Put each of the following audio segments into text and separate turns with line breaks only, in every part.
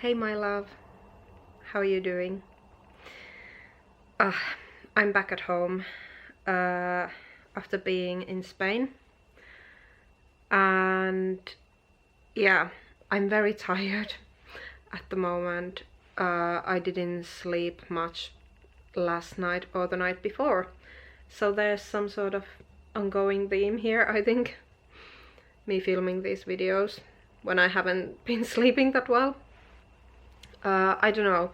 Hey my love, how are you doing? I'm back at home after being in Spain, and yeah, I'm very tired at the moment. I didn't sleep much last night or the night before, so there's some sort of ongoing theme here, I think. Me filming these videos when I haven't been sleeping that well. I don't know.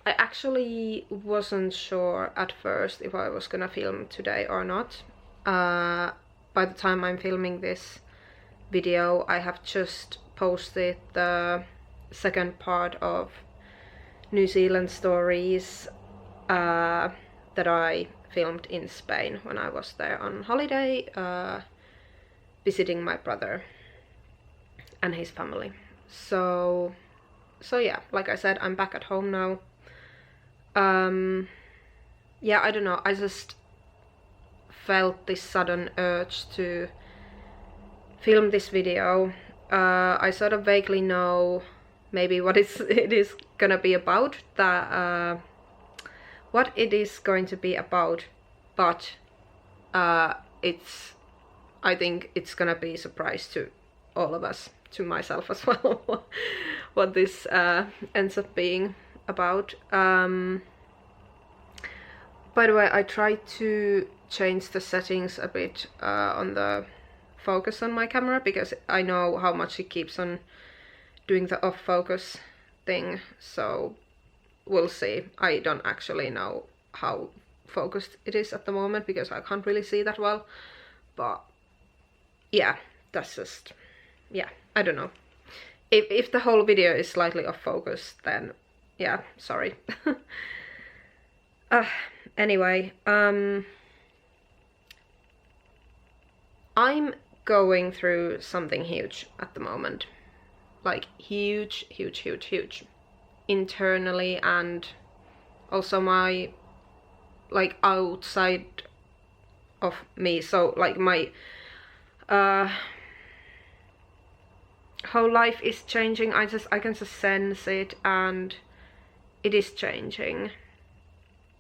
I actually wasn't sure at first if I was gonna film today or not. By the time I'm filming this video, I have just posted the second part of New Zealand stories that I filmed in Spain when I was there on holiday, visiting my brother and his family. So yeah, like I said, I'm back at home now. Yeah, I don't know, I just felt this sudden urge to film this video. I sort of vaguely know maybe what it is gonna be about, what it is going to be about, but I think it's gonna be a surprise to all of us, to myself as well, what this ends up being about. By the way, I tried to change the settings a bit on the focus on my camera, because I know how much it keeps on doing the off focus thing, so we'll see. I don't actually know how focused it is at the moment because I can't really see that well, but yeah, that's just, yeah, I don't know. If the whole video is slightly off focus, then yeah, sorry. Anyway, I'm going through something huge at the moment. Like huge. Internally, and also my, like, outside of me. So like my whole life is changing. I can just sense it, and it is changing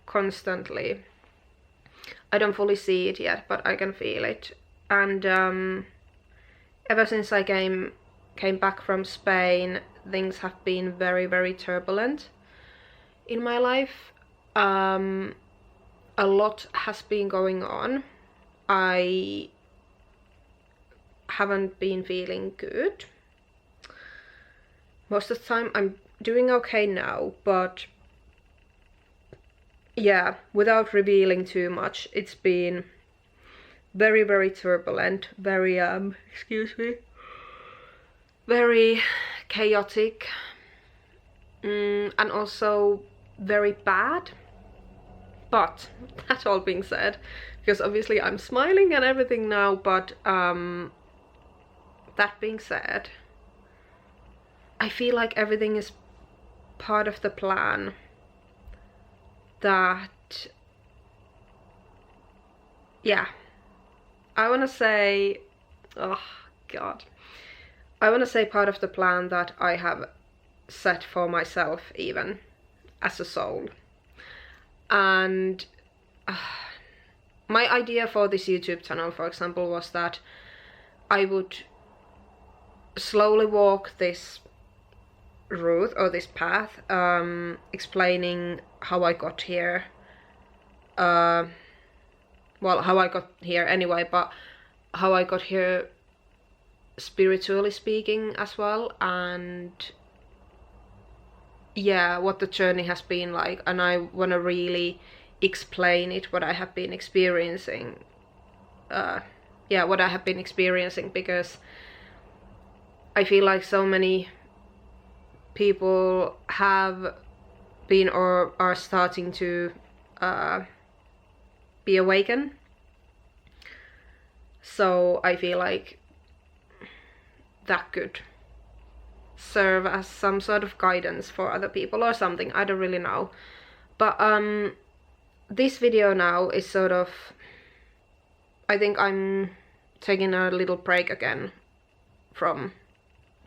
constantly. I don't fully see it yet, but I can feel it. And ever since I came back from Spain, things have been very turbulent in my life. A lot has been going on. I haven't been feeling good. Most of the time I'm doing okay now, but yeah, without revealing too much, it's been very turbulent, very excuse me, very chaotic, and also very bad. But that all being said, because obviously I'm smiling and everything now, but that being said, I feel like everything is part of the plan. That, yeah, I wanna say, oh god, I wanna say part of the plan that I have set for myself, even as a soul. And my idea for this YouTube channel, for example, was that I would slowly walk this route or this path, explaining how I got here, well, how I got here anyway, but how I got here spiritually speaking as well, and yeah, what the journey has been like. And I want to really explain it, what I have been experiencing, yeah, what I have been experiencing, because I feel like so many people have been or are starting to be awakened. So I feel like that could serve as some sort of guidance for other people or something, I don't really know. But this video now is sort of, I think I'm taking a little break again from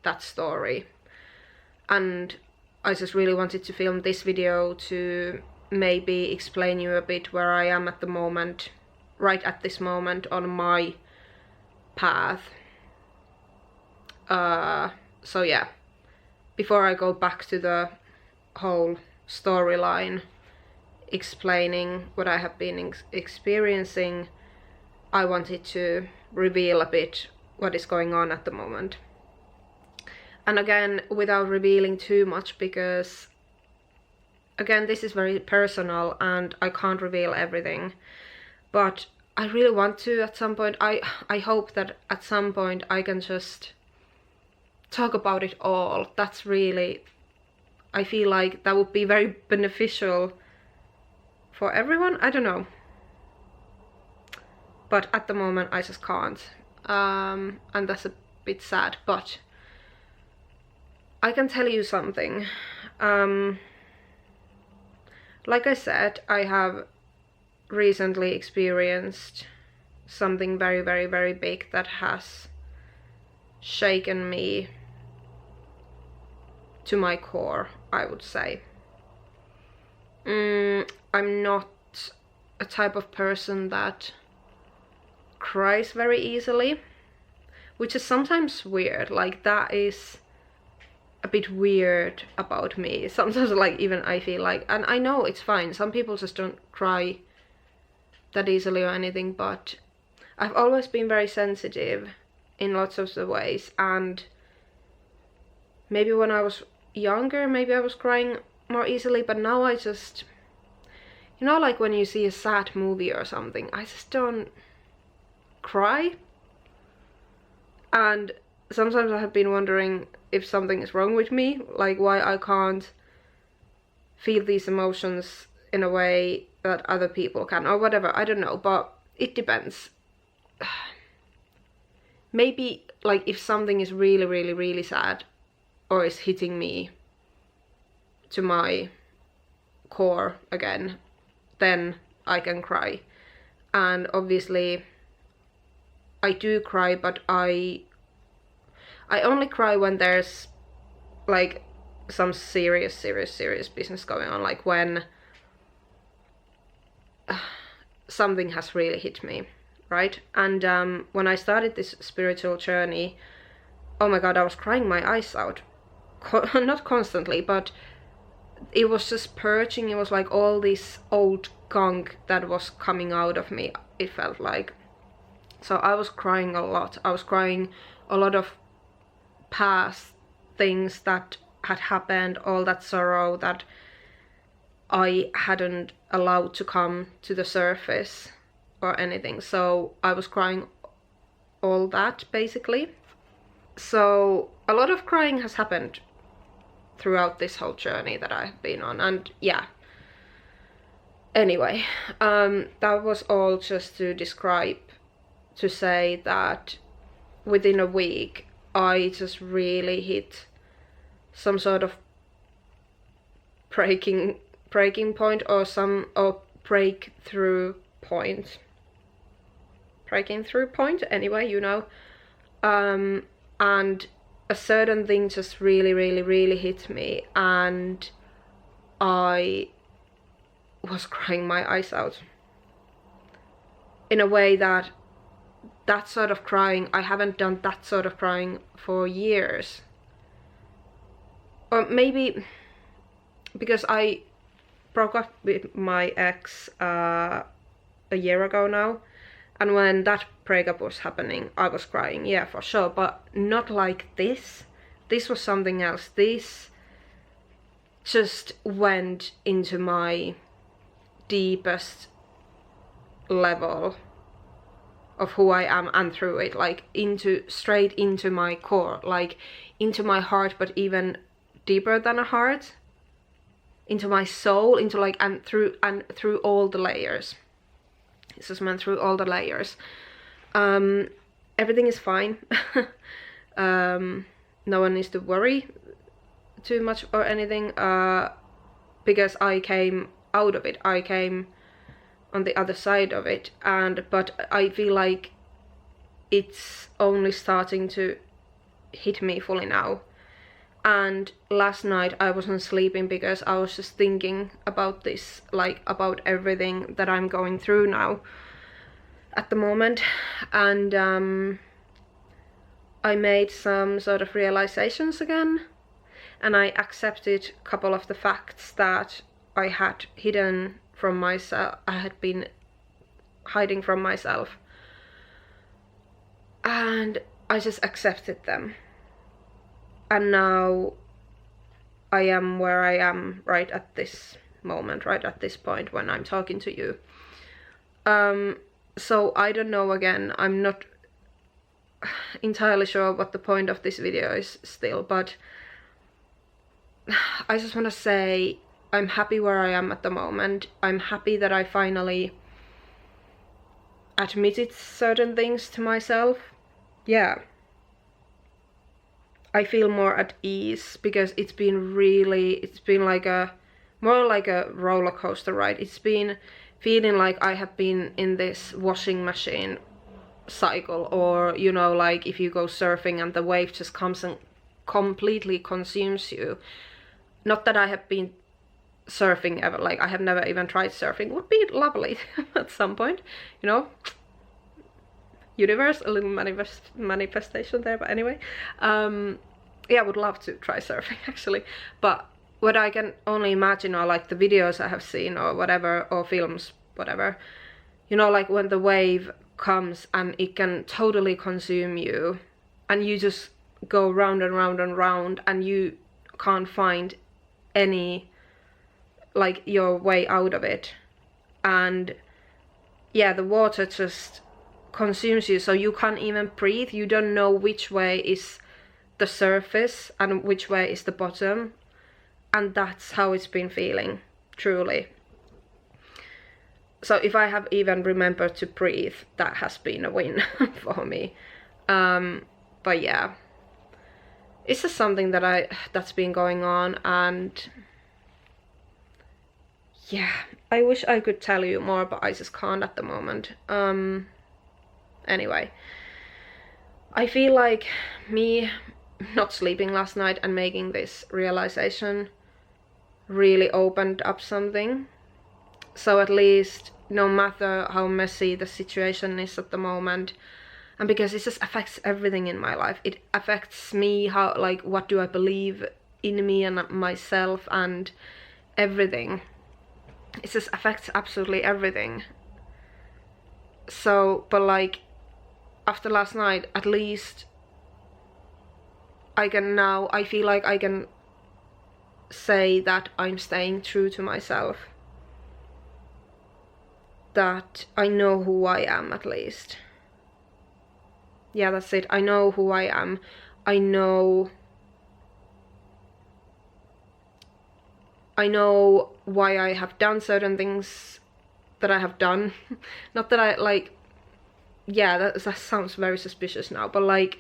that story, and I just really wanted to film this video to maybe explain you a bit where I am at the moment, right at this moment on my path. So yeah, before I go back to the whole storyline explaining what I have been experiencing, I wanted to reveal a bit what is going on at the moment. And again, without revealing too much, because again, this is very personal and I can't reveal everything, but I really want to at some point. I hope that at some point I can just talk about it all. That's really, I feel like that would be very beneficial for everyone. I don't know, but at the moment I just can't, and that's a bit sad, but I can tell you something. Like I said, I have recently experienced something very, very, very big that has shaken me to my core, I would say. I'm not a type of person that cries very easily, which is sometimes weird. Like, that is a bit weird about me. Sometimes, like, even I feel like, and I know it's fine, some people just don't cry that easily or anything, but I've always been very sensitive in lots of the ways, and maybe when I was younger, maybe I was crying more easily, but now I just, you know, like when you see a sad movie or something, I just don't cry. And sometimes I have been wondering if something is wrong with me, like why I can't feel these emotions in a way that other people can, or whatever, I don't know, but it depends. Maybe, like, if something is really, really, really sad, or is hitting me to my core again, then I can cry. And obviously I do cry, but I only cry when there's like some serious business going on, like when something has really hit me, right? And when I started this spiritual journey, oh my god, I was crying my eyes out. Not constantly, but it was just purging. It was like all this old gunk that was coming out of me, it felt like. So I was crying a lot. I was crying a lot of past things that had happened, all that sorrow that I hadn't allowed to come to the surface or anything. So I was crying all that, basically. So a lot of crying has happened throughout this whole journey that I've been on, and yeah. Anyway, that was all just to describe, to say that within a week I just really hit some sort of breaking point, or breakthrough point. Anyway, you know. And a certain thing just really hit me, and I was crying my eyes out in a way that sort of crying, I haven't done that sort of crying for years. Or maybe because I broke up with my ex a year ago now, and when that breakup was happening, I was crying, yeah, for sure, but not like this. This was something else. This just went into my deepest level of who I am, and through it, like straight into my core, like into my heart, but even deeper than a heart, into my soul, into like, and through all the layers. It's just went through all the layers. Everything is fine. No one needs to worry too much or anything, because I came out of it. I came on the other side of it, but I feel like it's only starting to hit me fully now. And last night I wasn't sleeping because I was just thinking about this, like about everything that I'm going through now at the moment. And I made some sort of realizations again, and I accepted a couple of the facts that I had hidden from myself, I had been hiding from myself, and I just accepted them. And now I am where I am right at this moment, right at this point when I'm talking to you. So I don't know, again, I'm not entirely sure what the point of this video is still, but I just want to say I'm happy where I am at the moment. I'm happy that I finally admitted certain things to myself. Yeah. I feel more at ease because it's been like more like a roller coaster ride. It's been feeling like I have been in this washing machine cycle, or you know, like if you go surfing and the wave just comes and completely consumes you. Not that I have been surfing ever, like I have never even tried surfing. Would be lovely at some point, you know. Universe, a little manifestation there, but anyway, yeah, I would love to try surfing actually, but what I can only imagine are like the videos I have seen or whatever, or films, whatever, you know, like when the wave comes and it can totally consume you and you just go round and round and round and you can't find any, like, your way out of it. And yeah, the water just consumes you, so you can't even breathe. You don't know which way is the surface and which way is the bottom, and that's how it's been feeling, truly. So if I have even remembered to breathe, that has been a win for me. But yeah, it's just something that's been going on, and yeah, I wish I could tell you more, but I just can't at the moment. Anyway, I feel like me not sleeping last night and making this realization really opened up something. So at least, no matter how messy the situation is at the moment, and because it just affects everything in my life, it affects me, how, like, what do I believe in me and myself and everything. It just affects absolutely everything. So, but like, after last night, at least I feel like I can say that I'm staying true to myself. That I know who I am, at least. Yeah, that's it. I know who I am. I know why I have done certain things that I have done. Not that I, like, yeah, that sounds very suspicious now, but like,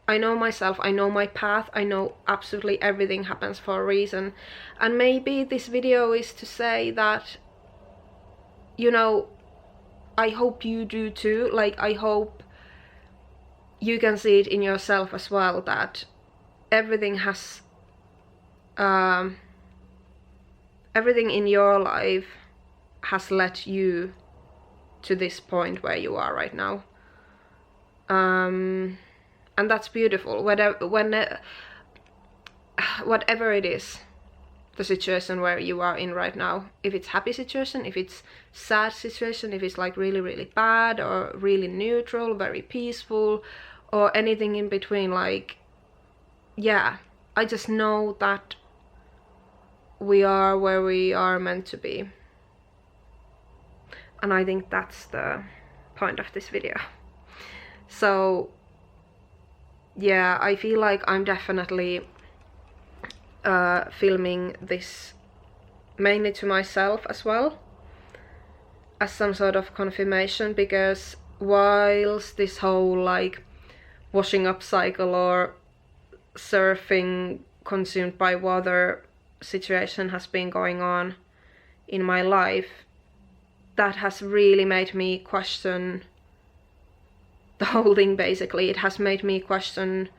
I know myself, I know my path, I know absolutely everything happens for a reason. And maybe this video is to say that, you know, I hope you do too. Like, I hope you can see it in yourself as well, that everything has, everything in your life has led you to this point where you are right now. And that's beautiful. Whatever it is, the situation where you are in right now, if it's happy situation, if it's sad situation, if it's like really, really bad or really neutral, very peaceful, or anything in between, like, yeah, I just know that we are where we are meant to be. And I think that's the point of this video. So yeah, I feel like I'm definitely filming this mainly to myself as well, as some sort of confirmation, because whilst this whole like washing up cycle or surfing consumed by water situation has been going on in my life, that has really made me question the whole thing. Basically, it has made me question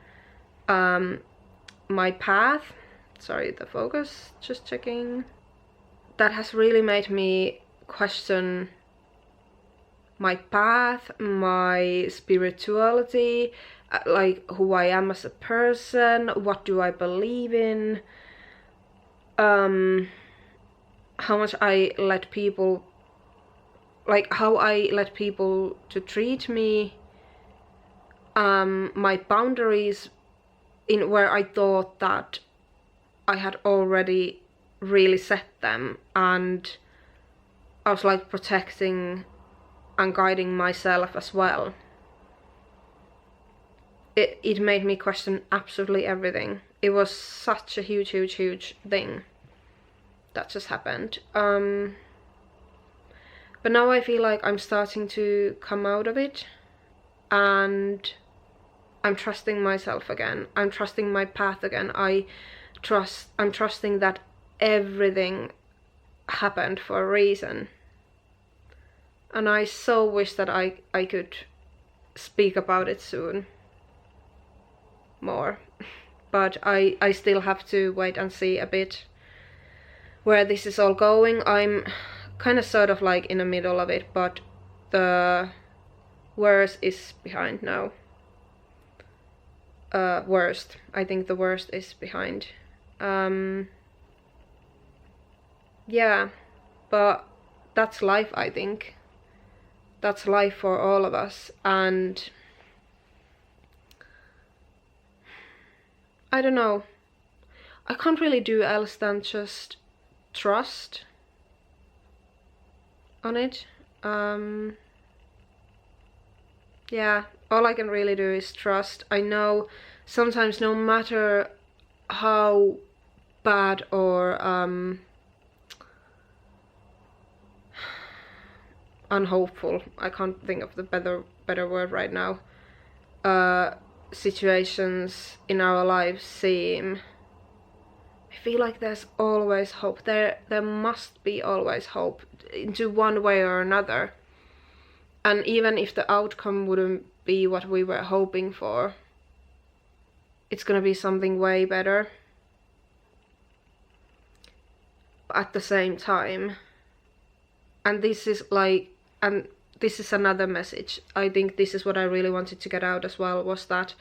my path. Sorry, the focus, just checking. That has really made me question my path, my spirituality, like who I am as a person, what do I believe in, how much I let people, like how I let people to treat me, my boundaries in where I thought that I had already really set them, and I was like protecting and guiding myself as well. It made me question absolutely everything. It was such a huge thing that just happened. But now I feel like I'm starting to come out of it, and I'm trusting myself again. I'm trusting my path again. I'm trusting that everything happened for a reason. And I so wish that I could speak about it soon more. But I still have to wait and see a bit where this is all going. I'm kind of sort of like in the middle of it, but the worst is behind now. Worst. I think the worst is behind. Yeah, but that's life, I think. That's life for all of us, and I don't know. I can't really do else than just trust on it. Yeah, all I can really do is trust. I know sometimes no matter how bad or unhopeful, I can't think of the better word right now, situations in our lives seem, I feel like there's always hope. There must be always hope into one way or another. And even if the outcome wouldn't be what we were hoping for, it's gonna be something way better. At the same time, and this is another message. I think this is what I really wanted to get out as well, was that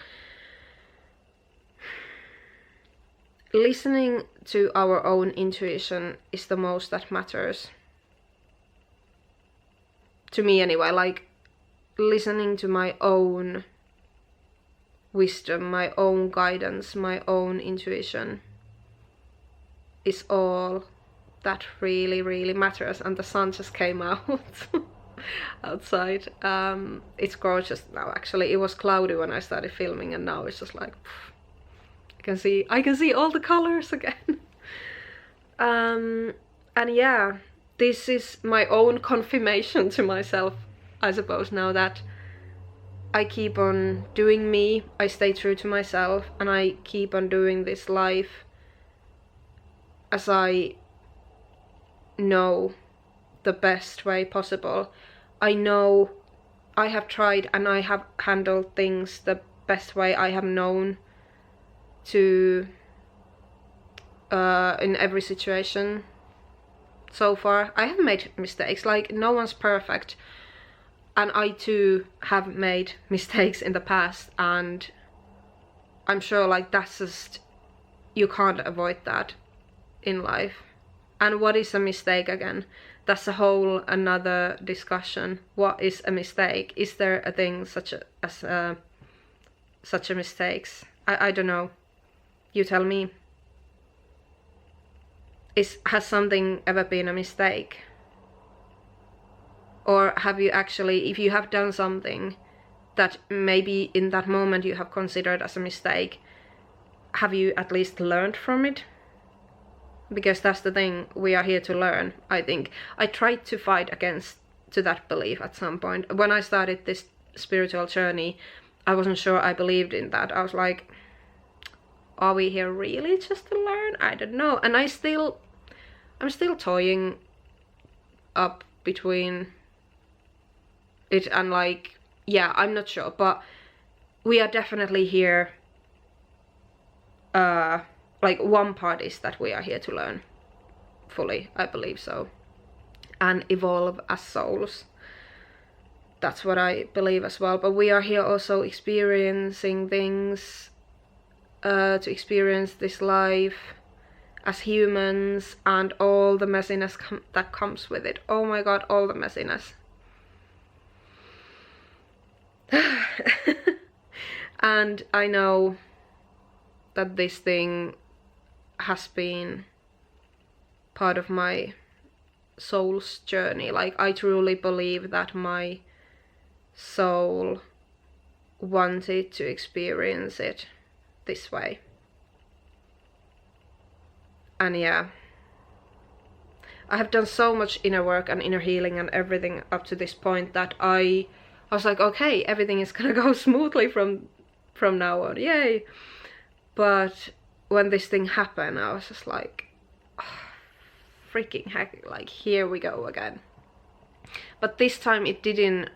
listening to our own intuition is the most that matters. To me anyway, like listening to my own wisdom, my own guidance, my own intuition is all that really matters. And the sun just came out outside. It's gorgeous now actually. It was cloudy when I started filming, and now it's just like I can see all the colors again. And yeah, this is my own confirmation to myself, I suppose, now that I keep on doing me, I stay true to myself, and I keep on doing this life as I know the best way possible. I know I have tried and I have handled things the best way I have known to in every situation so far. I have made mistakes, like no one's perfect, and I too have made mistakes in the past, and I'm sure like that's just, you can't avoid that in life. And what is a mistake again? That's a whole another discussion. What is a mistake? Is there a thing such a mistakes? I don't know. You tell me. Has something ever been a mistake? Or have you actually, if you have done something that maybe in that moment you have considered as a mistake, have you at least learned from it? Because that's the thing, we are here to learn, I think. I tried to fight against to that belief at some point. When I started this spiritual journey, I wasn't sure I believed in that. I was like, are we here really just to learn? I don't know. And I'm still toying up between it and like, yeah, I'm not sure, but we are definitely here like one part is that we are here to learn fully, I believe so, and evolve as souls. That's what I believe as well. But we are here also experiencing things, to experience this life as humans and all the messiness that comes with it. Oh my god, all the messiness. And I know that this thing has been part of my soul's journey. Like, I truly believe that my soul wanted to experience it this way. And yeah, I have done so much inner work and inner healing and everything up to this point that I was like, okay, everything is gonna go smoothly from now on, yay. But when this thing happened, I was just like, oh, freaking heck, like, here we go again. But this time it didn't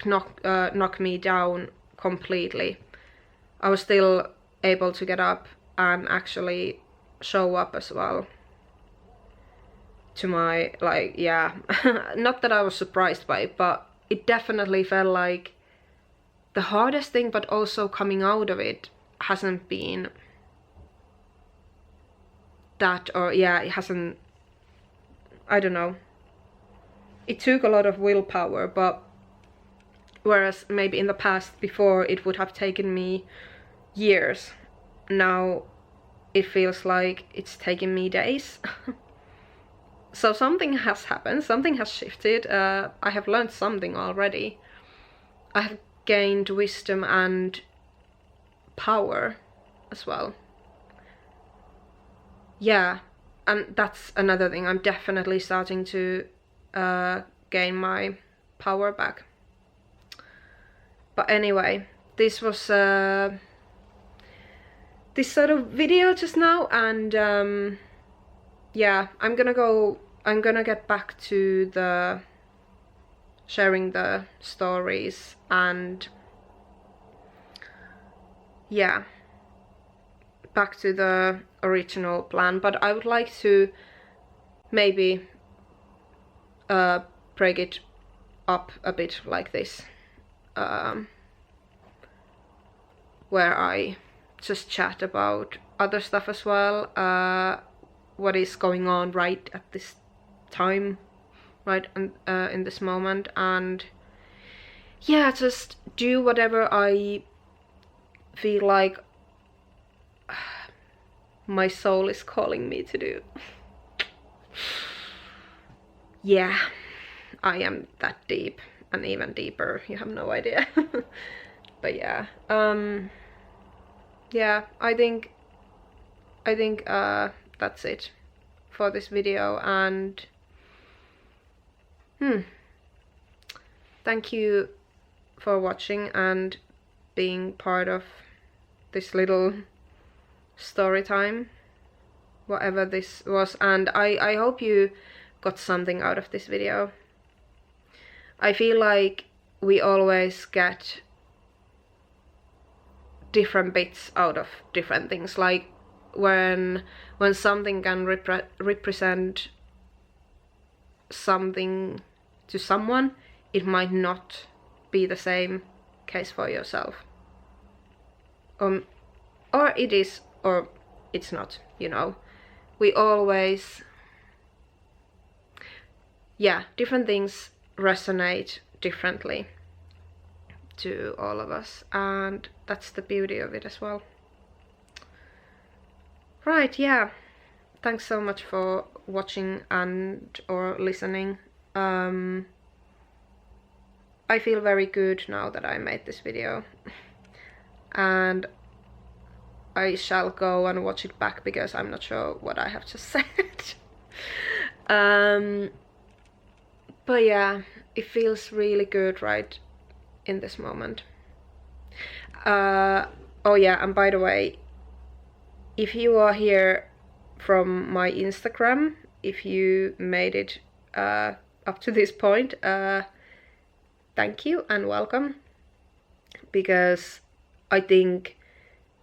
knock me down completely. I was still able to get up and actually show up as well to my, like, yeah. Not that I was surprised by it, but it definitely felt like the hardest thing, but also coming out of it hasn't been that, or yeah, it hasn't, I don't know. It took a lot of willpower, but whereas maybe in the past before it would have taken me years, now it feels like it's taking me days. So something has happened, something has shifted. I have learned something already. I have gained wisdom and power as well. Yeah, and that's another thing. I'm definitely starting to gain my power back. But anyway, this was this sort of video just now, and yeah, I'm gonna get back to the sharing the stories, and yeah, back to the original plan. But I would like to maybe break it up a bit like this, where I just chat about other stuff as well, what is going on right at this time, right in this moment, and yeah, just do whatever I feel like my soul is calling me to do. Yeah, I am that deep, and even deeper, you have no idea. But yeah, yeah, I think that's it for this video, and thank you for watching and being part of this little story time, whatever this was, and I hope you got something out of this video. I feel like we always get different bits out of different things, like when something can represent something to someone, it might not be the same case for yourself, or it is, or it's not, you know. We always, yeah, different things resonate differently to all of us, and that's the beauty of it as well. Right, yeah, thanks so much for watching and or listening. I feel very good now that I made this video, and I shall go and watch it back because I'm not sure what I have just said. But yeah, it feels really good right in this moment. Oh yeah, and by the way, if you are here from my Instagram, if you made it up to this point, thank you and welcome, because I think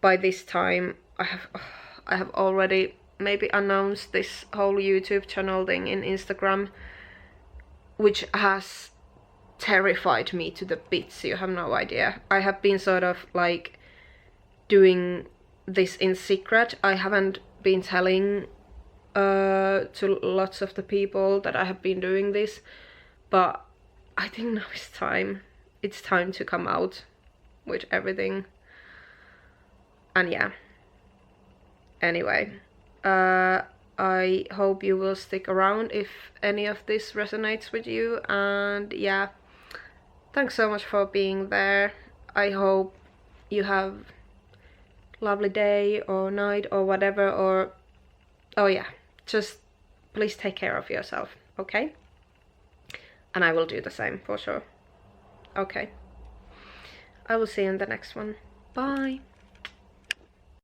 by this time I have already maybe announced this whole YouTube channel thing in Instagram, which has terrified me to the bits, you have no idea. I have been sort of like doing this in secret. I haven't been telling to lots of the people that I have been doing this, but I think now it's time to come out with everything. And yeah, anyway, I hope you will stick around if any of this resonates with you, and yeah, thanks so much for being there. I hope you have lovely day or night or whatever, or oh yeah, just please take care of yourself, okay? And I will do the same for sure. Okay, I will see you in the next one. Bye.